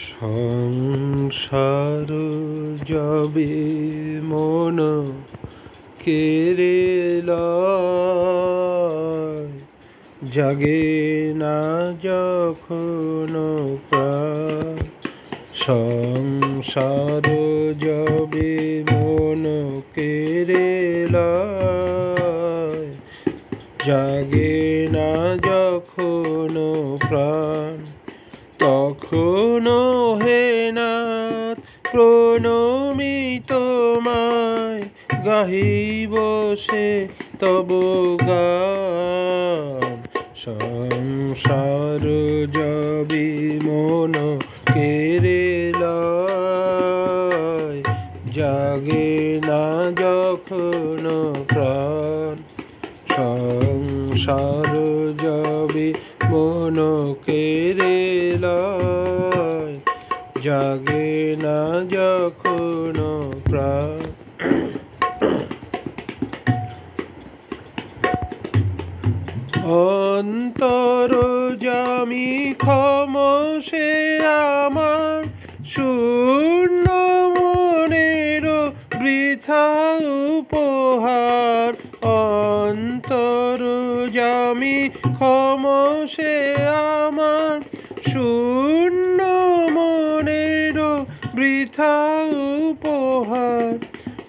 সংসার যবে মন কেড়ে লয়, জাগে না যখন প্রাণ। সংসার যবে মন কেড়ে লয়, জাগে না যখন প্রাণ। তখনও হে নাথ প্রণমি তোমায়, গাহিব সে তব গান। সংসার যবে মন কেড়ে লয়, জাগে না যখন প্রাণ। সংসার যবে মন কেড়ে লয়, জাগে না যখন প্রাণ। অন্তর্যামী ক্ষমসে আমার শূন্য মনের বৃথা উপহার। অন্তর্যামী ক্ষমসে আমার শূন্য মনের বৃথা উপহার।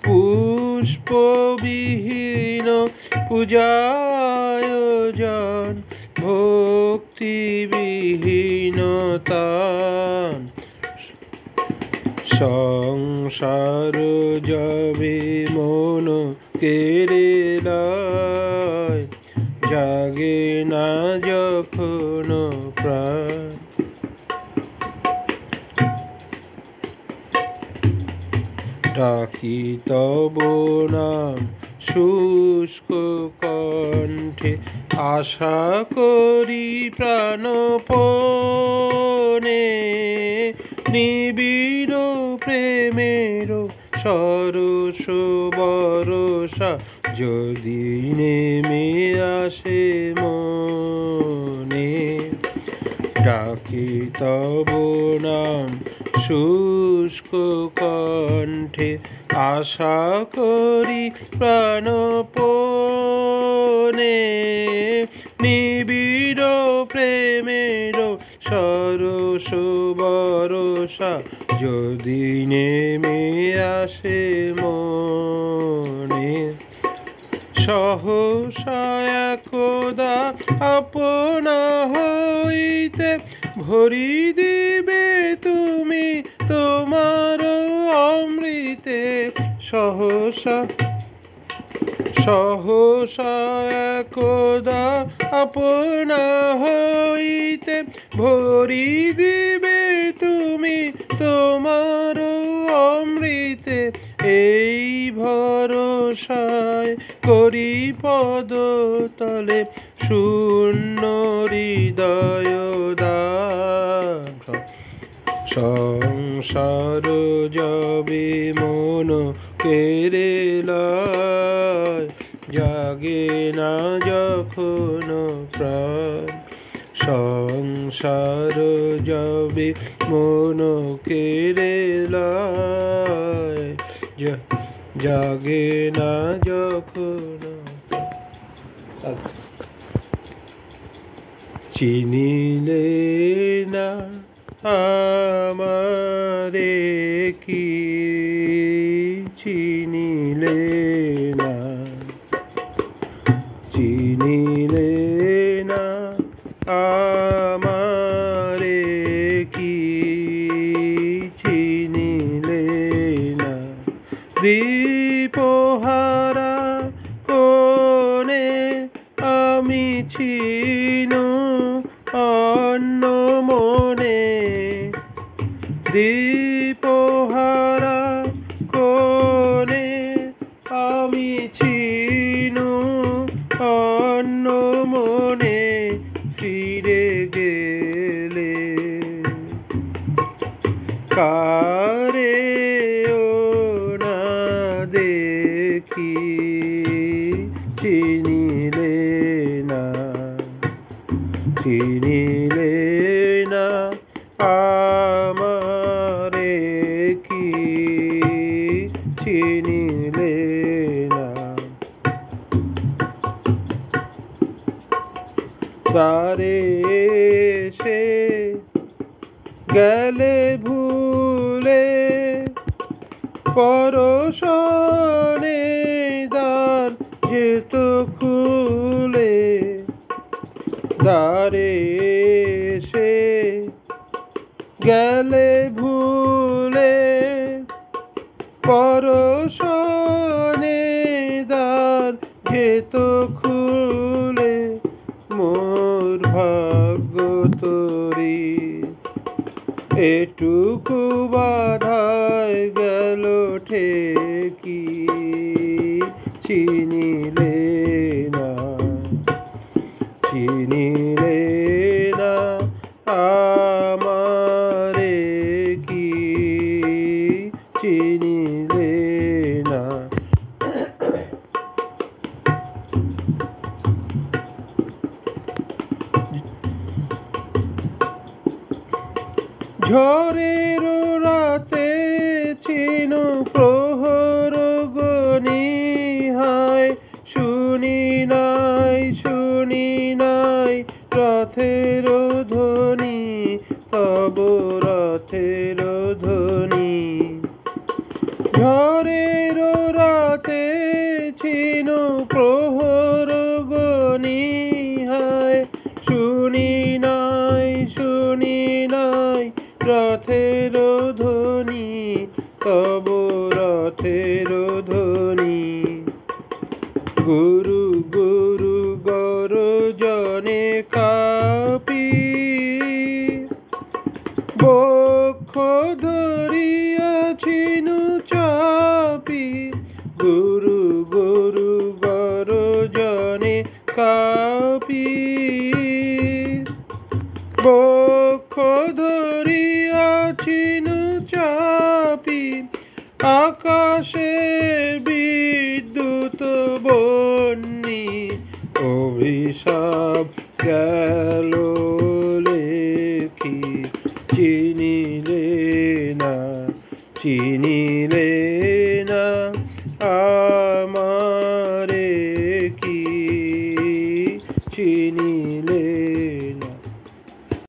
পুষ্পবিহীন পূজায়োজন, ভক্তিবিহীন তান। সংসার যবে মন কেড়ে লয়, জাগে না যখন প্রাণ। ডাকি তব নাম শুষ্ক কণ্ঠে, আশা করি প্রাণপণে। নিবিড় প্রেমের সরস বরষা যদি নেমে আসে মনে। ডাকি তব নাম শুষ্ক কণ্ঠে, আশা করি প্রাণপণে। নিবিড় প্রেমের সরস বরষা যদি নেমে আসে মনে। সহসা একদা আপনা হইতে ভরি দিবে তুমি তোমার অমৃতে। সহসা সহসা একদা আপনা হইতে ভরি দিবে তুমি তোমার অমৃতে। এই ভরসায় করি পদতলে শূন্য হৃদয় দান। সংসার যবে মন কেড়ে লয়, জাগে না যখন প্রাণ। সংসার যবে মন কেড়ে লয়, জাগে না যখন। চিনিলে না আমারে কি, চিনিলে না, চিনিলে না আমারে কি, চিনিলে না। দীপহারা কোণে আমি চিনু অন্য মনে। দীপহারা কোণে আমি চিনু অন্য মনে। ফিরে গেলে কারে ও না দেখি, চিনিলে না, চিনিলে না আমার গেলে ভুলে পরশনে দ্বার যেত খুলে, দ্বারে এসে গেলে ভুলে পরশনে দ্বার যেত খুলে, মোর ভাগ্য তোরি এটুকু বাধায় গেল ঠেকি, চিনিলে না চিনিলে না আমারে কি, চিনিলে না। ঝড়ের রাতে চিন প্রহর গনিহায়, শুনি নাই রথের ধ্বনি, তব রথের ধ্বনি। ঝড়ের রাতে চিন প্রহর গনিহায়, শুনি নাই রথের ধ্বনি, তব রথের ধ্বনি। গুরু গুরু গর্জনে কাঁপি, বক্ষ ধরিয়াছিনু চাপি, গুরু গুরু গর্জনে কাঁপি, বক্ষ ধরিয়াছিনু চাপি, আকাশে বিদ্যুৎ বন্যি, অভিশাপ গেল লেখি, চিনিলে না